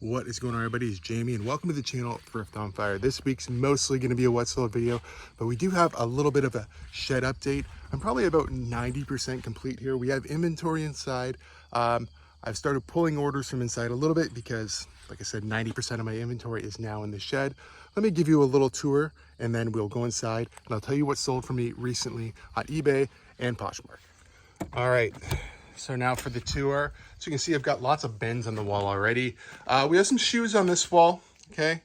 What is going on, everybody? It's Jamie and welcome to the channel Thiftonfire. This week's mostly going to be a what sold video, but we do have a little bit of a shed update. I'm probably about 90% complete here. We have inventory inside. I've started pulling orders from inside a little bit because, like I said, 90% of my inventory is now in the shed. Let me give you a little tour and then we'll go inside and I'll tell you what sold for me recently on eBay and Poshmark. All right. So now for the tour. So you can see I've got lots of bins on the wall already. We have some shoes on this wall, okay?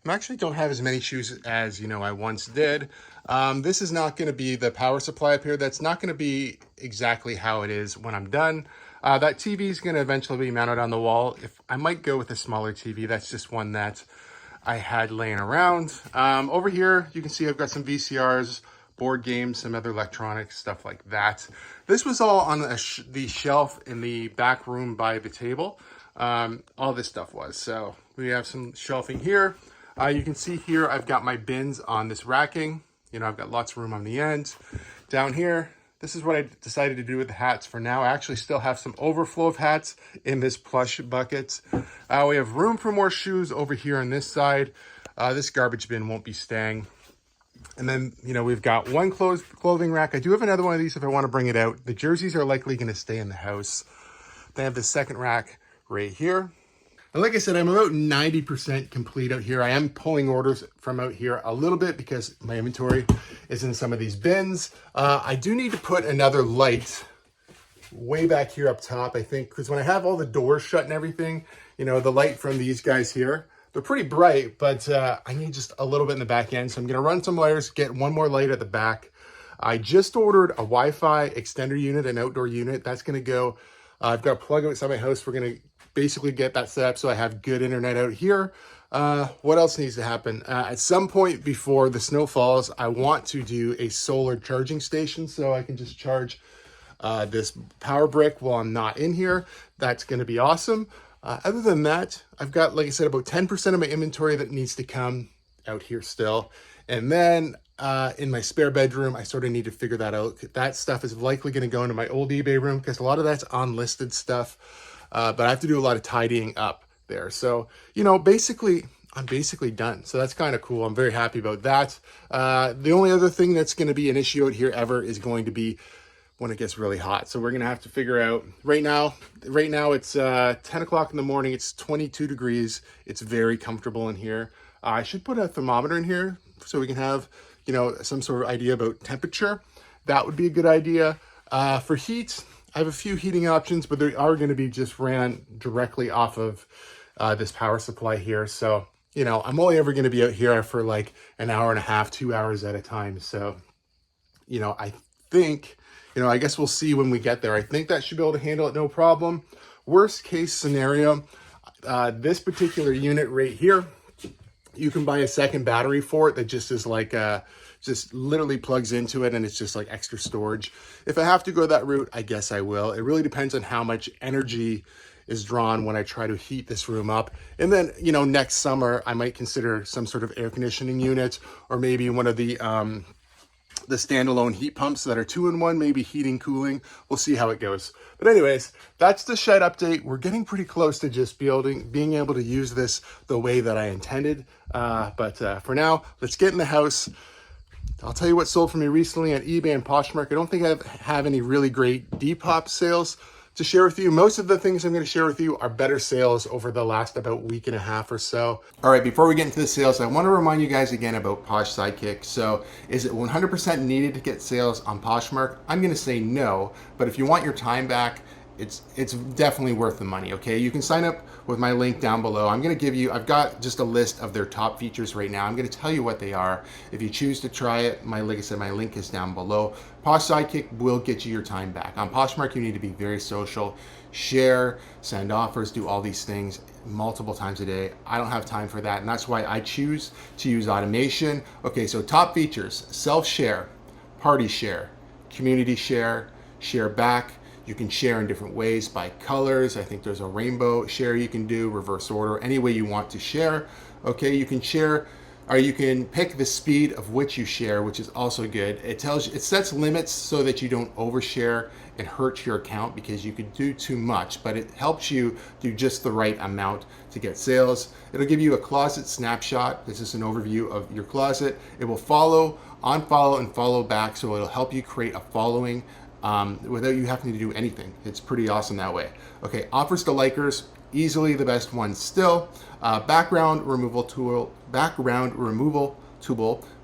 I actually don't have as many shoes as, I once did. This is not gonna be the power supply up here. That's not gonna be exactly how it is when I'm done. That TV is gonna eventually be mounted on the wall. I might go with a smaller TV. That's just one that I had laying around. Over here, you can see I've got some VCRs, board games, some other electronics, stuff like that. This was all on the shelf in the back room by the table. All this stuff was. So we have some shelving here. You can see here, I've got my bins on this racking. I've got lots of room on the end. Down here, this is what I decided to do with the hats for now. I actually still have some overflow of hats in this plush bucket. We have room for more shoes over here on this side. This garbage bin won't be staying. And then, we've got one clothing rack. I do have another one of these if I want to bring it out. The jerseys are likely going to stay in the house. They have the second rack right here. And like I said, I'm about 90% complete out here. I am pulling orders from out here a little bit because my inventory is in some of these bins. I do need to put another light way back here up top, I think, because when I have all the doors shut and everything, the light from these guys here, they're pretty bright, but I need just a little bit in the back end. So I'm gonna run some wires, get one more light at the back. I just ordered a Wi-Fi extender unit, an outdoor unit. That's gonna go, I've got a plug outside my house. We're gonna basically get that set up so I have good internet out here. What else needs to happen? At some point before the snow falls, I want to do a solar charging station so I can just charge this power brick while I'm not in here. That's gonna be awesome. Other than that, I've got, like I said, about 10% of my inventory that needs to come out here still. And then in my spare bedroom, I sort of need to figure that out. That stuff is likely going to go into my old eBay room because a lot of that's unlisted stuff. But I have to do a lot of tidying up there. So, basically, I'm basically done. So that's kind of cool. I'm very happy about that. The only other thing that's going to be an issue out here ever is going to be when it gets really hot. So we're gonna have to figure out right now it's 10 o'clock in the morning. It's 22 degrees. It's very comfortable in here. I should put a thermometer in here so we can have, some sort of idea about temperature. That would be a good idea. For heat, I have a few heating options, but they are gonna be just ran directly off of this power supply here. So, I'm only ever gonna be out here for like an hour and a half, 2 hours at a time. So, I think, I guess we'll see when we get there. I think that should be able to handle it, no problem. Worst case scenario, this particular unit right here, you can buy a second battery for it that just is like, just literally plugs into it and it's just like extra storage. If I have to go that route, I guess I will. It really depends on how much energy is drawn when I try to heat this room up. And then, next summer, I might consider some sort of air conditioning unit or maybe one of the standalone heat pumps that are 2-in-1, maybe heating, cooling. We'll see how it goes. But anyways, that's the shed update. We're getting pretty close to just being able to use this the way that I intended. But for now, let's get in the house. I'll tell you what sold for me recently on eBay and Poshmark. I don't think I have any really great Depop sales to share with you. Most of the things I'm going to share with you are better sales over the last about week and a half or so. All right, before we get into the sales, I want to remind you guys again about Posh Sidekick. So is it 100% needed to get sales on Poshmark? I'm going to say no, but if you want your time back, it's definitely worth the money, okay? You can sign up with my link down below. I've got just a list of their top features right now. I'm gonna tell you what they are. If you choose to try it, like I said, my link is down below. Posh Sidekick will get you your time back. On Poshmark, you need to be very social, share, send offers, do all these things multiple times a day. I don't have time for that, and that's why I choose to use automation. Okay, so top features: self-share, party share, community share, share back. You can share in different ways by colors. I think there's a rainbow share you can do, reverse order, any way you want to share. Okay, you can share or you can pick the speed of which you share, which is also good. It tells you, it sets limits so that you don't overshare and hurt your account, because you could do too much, but it helps you do just the right amount to get sales. It'll give you a closet snapshot. This is an overview of your closet. It will follow, unfollow, and follow back, so it'll help you create a following without you having to do anything. It's pretty awesome that way. Okay, offers to likers, easily the best one still. Background removal tool,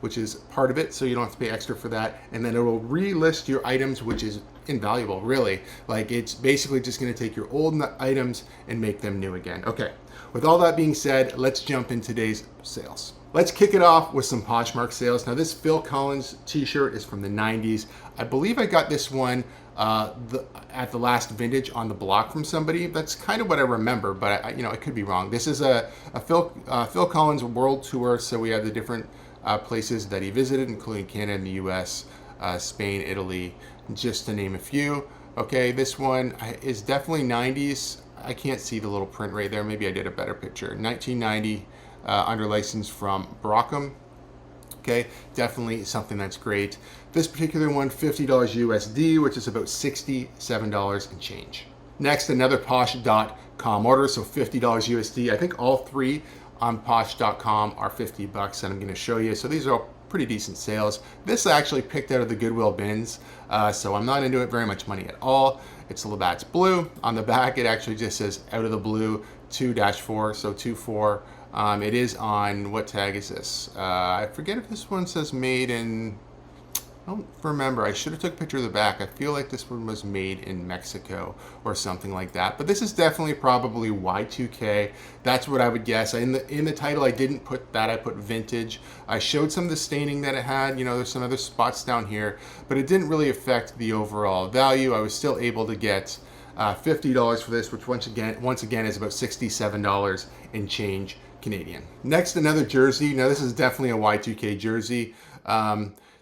which is part of it, so you don't have to pay extra for that. And then it will relist your items, which is invaluable, really. Like, it's basically just going to take your old items and make them new again. Okay, with all that being said, let's jump in today's sales. Let's kick it off with some Poshmark sales. Now, this Phil Collins t-shirt is from the 90s. I believe I got this one at the last vintage on the block from somebody. That's kind of what I remember, but I could be wrong. This is a Phil Collins world tour, so we have the different places that he visited, including Canada and the US, Spain, Italy, just to name a few. Okay, this one is definitely 90s. I can't see the little print right there. Maybe I did a better picture. 1990, under license from Brockham. Okay, definitely something that's great. This particular one, $50 USD, which is about $67 and change. Next, another Posh.com order, so $50 USD. I think all three on Posh.com are 50 bucks, and I'm going to show you. So these are all pretty decent sales. This I actually picked out of the Goodwill bins, so I'm not into it very much money at all. It's Labatt's blue. On the back, it actually just says out of the blue 2-4, so 24. It is on, what tag is this? I forget if this one says made in, I don't remember. I should have took a picture of the back. I feel like this one was made in Mexico or something like that. But this is definitely probably Y2K. That's what I would guess. In the title, I didn't put that. I put vintage. I showed some of the staining that it had. You know, there's some other spots down here, but it didn't really affect the overall value. I was still able to get $50 for this, which once again is about $67 and change Canadian. Next, another jersey. Now, this is definitely a Y2K jersey.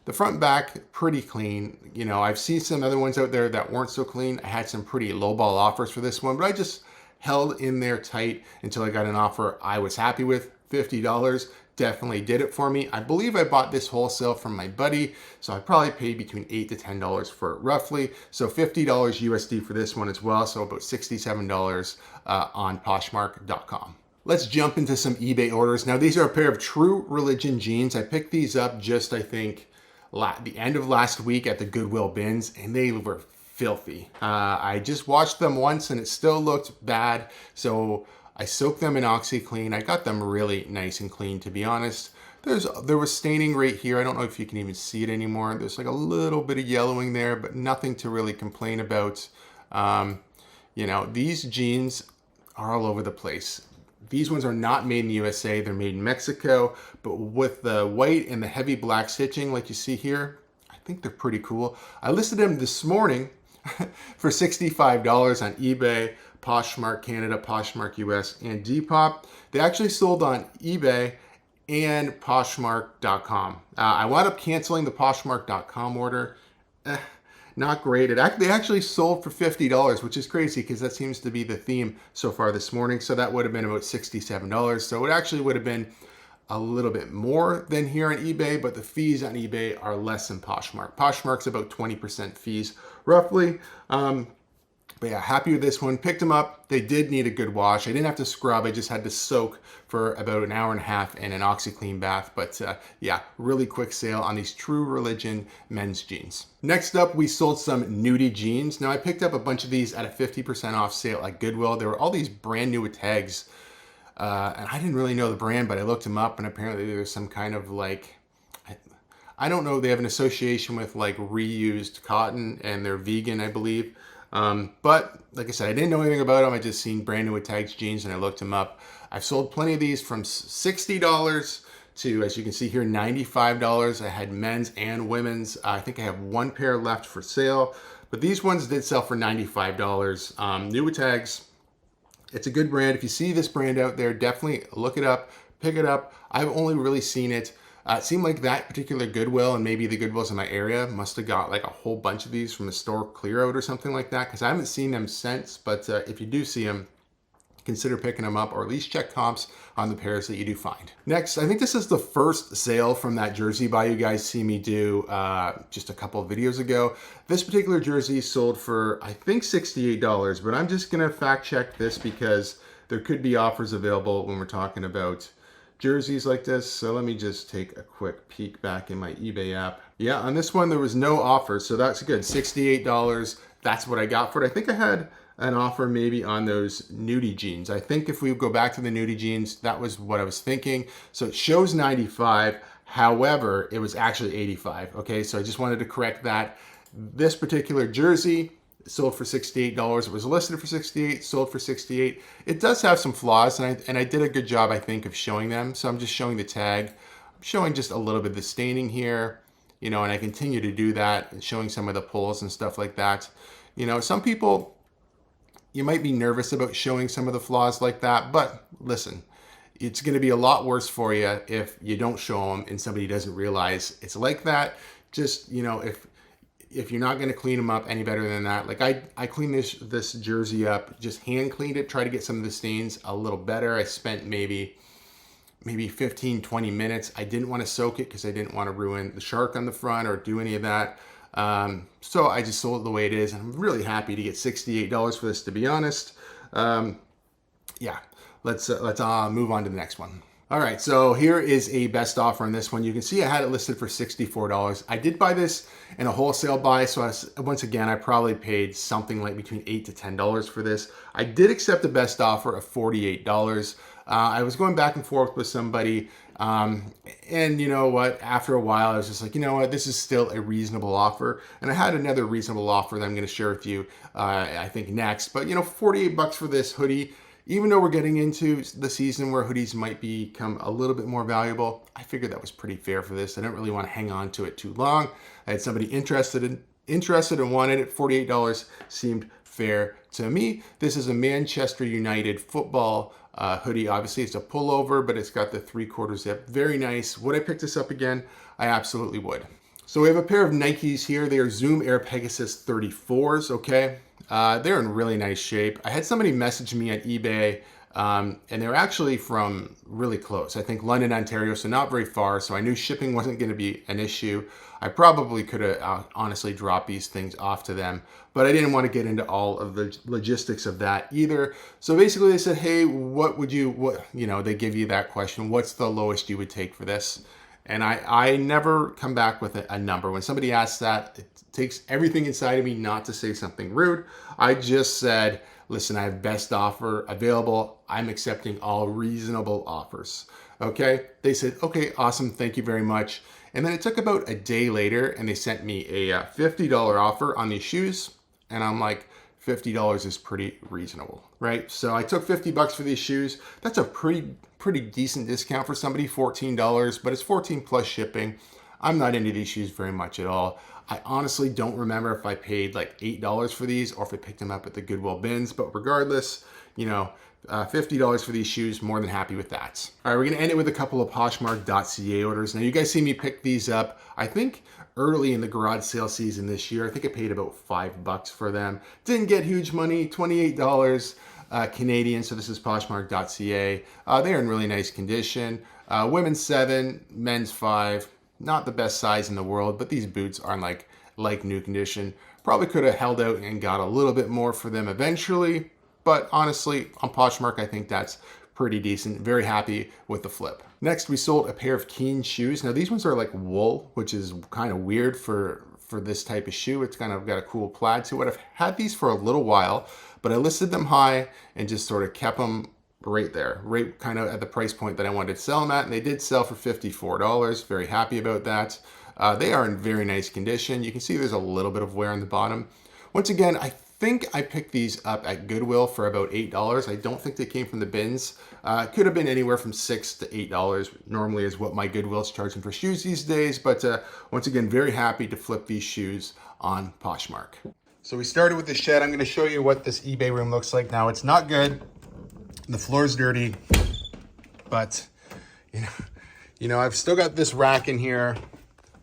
The front and back, pretty clean. You know, I've seen some other ones out there that weren't so clean. I had some pretty lowball offers for this one, but I just held in there tight until I got an offer I was happy with. $50 definitely did it for me. I believe I bought this wholesale from my buddy, so I probably paid between $8 to $10 for it roughly. So $50 USD for this one as well, so about $67 on Poshmark.com. Let's jump into some eBay orders. Now, these are a pair of True Religion jeans. I picked these up just, I think, the end of last week at the Goodwill bins, and they were filthy. I just washed them once and it still looked bad, so I soaked them in OxyClean. I got them really nice and clean, to be honest. There was staining right here. I don't know if you can even see it anymore. There's like a little bit of yellowing there, but nothing to really complain about. You know, these jeans are all over the place. These ones are not made in the USA, they're made in Mexico, but with the white and the heavy black stitching like you see here, I think they're pretty cool. I listed them this morning for $65 on eBay, Poshmark Canada, Poshmark US, and Depop. They actually sold on eBay and Poshmark.com. I wound up canceling the Poshmark.com order. Not great. They actually sold for $50, which is crazy because that seems to be the theme so far this morning. So that would have been about $67. So it actually would have been a little bit more than here on eBay, but the fees on eBay are less than Poshmark. Poshmark's about 20% fees, roughly. But yeah, happy with this one. Picked them up. They did need a good wash. I didn't have to scrub. I just had to soak for about an hour and a half in an OxyClean bath. But yeah, really quick sale on these True Religion men's jeans. Next up, we sold some nudie jeans. Now, I picked up a bunch of these at a 50% off sale at Goodwill. There were all these brand new tags. And I didn't really know the brand, but I looked them up, and apparently there's some kind of like, I don't know, they have an association with like reused cotton, and they're vegan, I believe. But like I said, I didn't know anything about them. I just seen brand new with tags jeans and I looked them up. I've sold plenty of these from $60 to, as you can see here, $95. I had men's and women's. I think I have one pair left for sale, but these ones did sell for $95. New with tags. It's a good brand. If you see this brand out there, definitely look it up, pick it up. I've only really seen it. It seemed like that particular Goodwill, and maybe the Goodwills in my area, must have got like a whole bunch of these from a store clear out or something like that, because I haven't seen them since. But if you do see them, consider picking them up, or at least check comps on the pairs that you do find. Next, I think this is the first sale from that jersey buy you guys see me do just a couple of videos ago. This particular jersey sold for, I think, $68, but I'm just gonna fact check this because there could be offers available when we're talking about jerseys like this. So let me just take a quick peek back in my eBay app. Yeah, on this one there was no offer, so that's good. $68, that's what I got for it. I think I had an offer maybe on those nudie jeans. I think if we go back to the nudie jeans, that was what I was thinking. So it shows 95, however, it was actually 85. Okay, so I just wanted to correct that. This particular jersey sold for $68. It was listed for $68, sold for $68. It does have some flaws, and I did a good job, I think, of showing them. So I'm just showing the tag. I'm showing just a little bit of the staining here, you know, and I continue to do that, and showing some of the pulls and stuff like that. You know, some people, you might be nervous about showing some of the flaws like that, but listen, it's going to be a lot worse for you if you don't show them and somebody doesn't realize it's like that. Just, you know, if you're not going to clean them up any better than that, like I cleaned this jersey up, just hand cleaned it, try to get some of the stains a little better. I spent maybe 15, 20 minutes. I didn't want to soak it because I didn't want to ruin the shark on the front or do any of that. So I just sold it the way it is, and I'm really happy to get $68 for this, to be honest. Yeah, let's move on to the next one. All right, so here is a best offer on this one. You can see I had it listed for $64. I did buy this in a wholesale buy, so once again, I probably paid something like between $8 to $10 for this. I did accept a best offer of $48. I was going back and forth with somebody, and you know what, after a while, I was just like, you know what, this is still a reasonable offer. And I had another reasonable offer that I'm gonna share with you, I think next. But you know, $48 for this hoodie, even though we're getting into the season where hoodies might become a little bit more valuable, I figured that was pretty fair for this. I didn't really want to hang on to it too long. I had somebody interested and wanted it. $48 seemed fair to me. This is a Manchester United football hoodie. Obviously, it's a pullover, but it's got the 3/4 zip. Very nice. Would I pick this up again? I absolutely would. So we have a pair of Nikes here. They are Zoom Air Pegasus 34s, okay? They're in really nice shape. I had somebody message me on eBay, and they're actually from really close. I think London, Ontario, so not very far. So I knew shipping wasn't going to be an issue. I probably could have honestly dropped these things off to them, but I didn't want to get into all of the logistics of that either. So basically they said, hey, they give you that question. What's the lowest you would take for this? And I never come back with a number. When somebody asks that, it takes everything inside of me not to say something rude. I just said, listen, I have best offer available. I'm accepting all reasonable offers. Okay? They said, okay, awesome. Thank you very much. And then it took about a day later and they sent me a $50 offer on these shoes. And I'm like, $50 is pretty reasonable, right? So I took $50 for these shoes. That's a pretty decent discount for somebody, $14, but it's 14 plus shipping. I'm not into these shoes very much at all. I honestly don't remember if I paid like $8 for these or if I picked them up at the Goodwill bins, but regardless, you know, $50 for these shoes, more than happy with that. All right, we're gonna end it with a couple of Poshmark.ca orders. Now you guys see me pick these up, I think early in the garage sale season this year. I think I paid about $5 for them. Didn't get huge money, $28 Canadian, so this is Poshmark.ca. They are in really nice condition. Women's 7, men's 5. Not the best size in the world, but these boots are in like new condition. Probably could have held out and got a little bit more for them eventually, but honestly, on Poshmark, I think that's pretty decent. Very happy with the flip. Next, we sold a pair of Keen shoes. Now these ones are like wool, which is kind of weird for this type of shoe. It's kind of got a cool plaid to it. I've had these for a little while, but I listed them high and just sort of kept them right there, right kind of at the price point that I wanted to sell them at, and they did sell for $54. Very happy about that. They are in very nice condition. You can see there's a little bit of wear on the bottom. Once again, I think I picked these up at Goodwill for about $8. I don't think they came from the bins. Could have been anywhere from $6 to $8 normally is what my Goodwill's charging for shoes these days, but once again, very happy to flip these shoes on Poshmark. So we started with the shed. I'm going to show you what this eBay room looks like now. It's not good. The floor's dirty, but you know, I've still got this rack in here.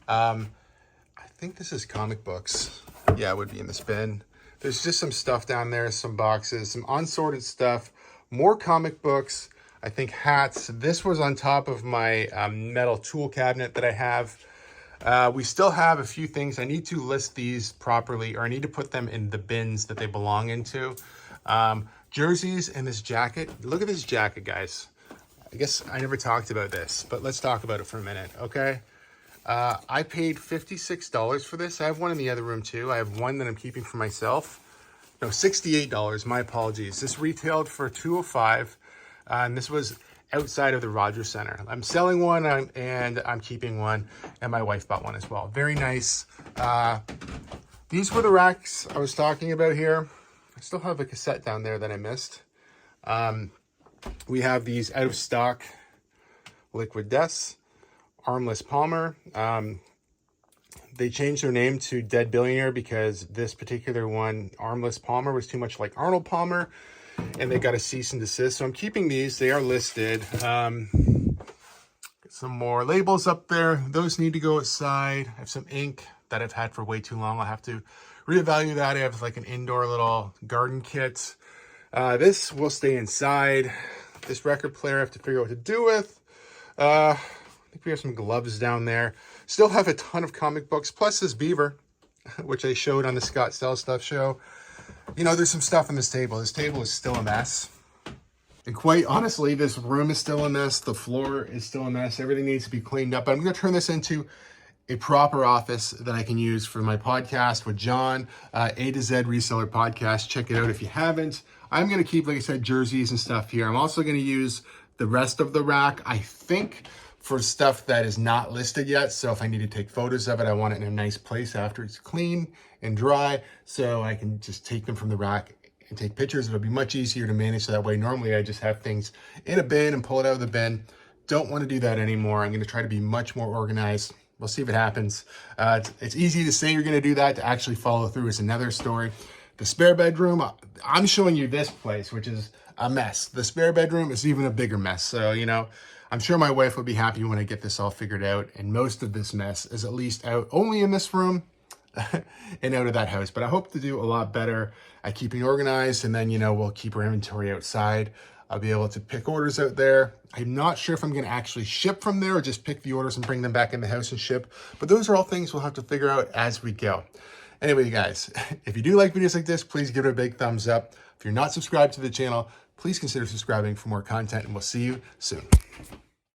I think this is comic books. Yeah, it would be in this bin. There's just some stuff down there, some boxes, some unsorted stuff, more comic books, I think hats. This was on top of my metal tool cabinet that I have. We still have a few things. I need to list these properly, or I need to put them in the bins that they belong into. Jerseys and this jacket. Look at this jacket, guys. I guess I never talked about this, but let's talk about it for a minute, okay? I paid $56 for this. I have one in the other room too. I have one that I'm keeping for myself. No, $68, my apologies. This retailed for $205, and this was outside of the Rogers Center. I'm selling one and I'm keeping one, and my wife bought one as well. Very nice. These were the racks I was talking about here. I still have a cassette down there that I missed. We have these out of stock liquid deaths, armless Palmer. They changed their name to Dead Billionaire because this particular one, armless Palmer, was too much like Arnold Palmer, and they got a cease and desist. So I'm keeping these. They are listed. Some more labels up there. Those need to go outside. I have some ink that I've had for way too long. I'll have to reevaluate that. I have like an indoor little garden kit. This will stay inside. This record player I have to figure out what to do with. I think we have some gloves down there. Still have a ton of comic books, plus this beaver, which I showed on the Scott Sell Stuff show. You know, there's some stuff on this table. This table is still a mess. And quite honestly, this room is still a mess. The floor is still a mess. Everything needs to be cleaned up. But I'm going to turn this into a proper office that I can use for my podcast with John, Eh-To-Zed Reseller podcast. Check it out if you haven't. I'm going to keep, like I said, jerseys and stuff here. I'm also going to use the rest of the rack, I think, for stuff that is not listed yet. So if I need to take photos of it, I want it in a nice place after it's clean and dry, so I can just take them from the rack and take pictures. It'll be much easier to manage that way. Normally I just have things in a bin and pull it out of the bin. Don't want to do that anymore. I'm going to try to be much more organized. We'll see if it happens. It's easy to say you're going to do that. To actually follow through is another story. The spare bedroom, I'm showing you this place, which is a mess. The spare bedroom is even a bigger mess. So, you know, I'm sure my wife will be happy when I get this all figured out. And most of this mess is at least out only in this room and out of that house. But I hope to do a lot better at keeping organized. And then, you know, we'll keep our inventory outside. I'll be able to pick orders out there. I'm not sure if I'm going to actually ship from there or just pick the orders and bring them back in the house and ship. But those are all things we'll have to figure out as we go. Anyway, guys, if you do like videos like this, please give it a big thumbs up. If you're not subscribed to the channel, please consider subscribing for more content, and we'll see you soon.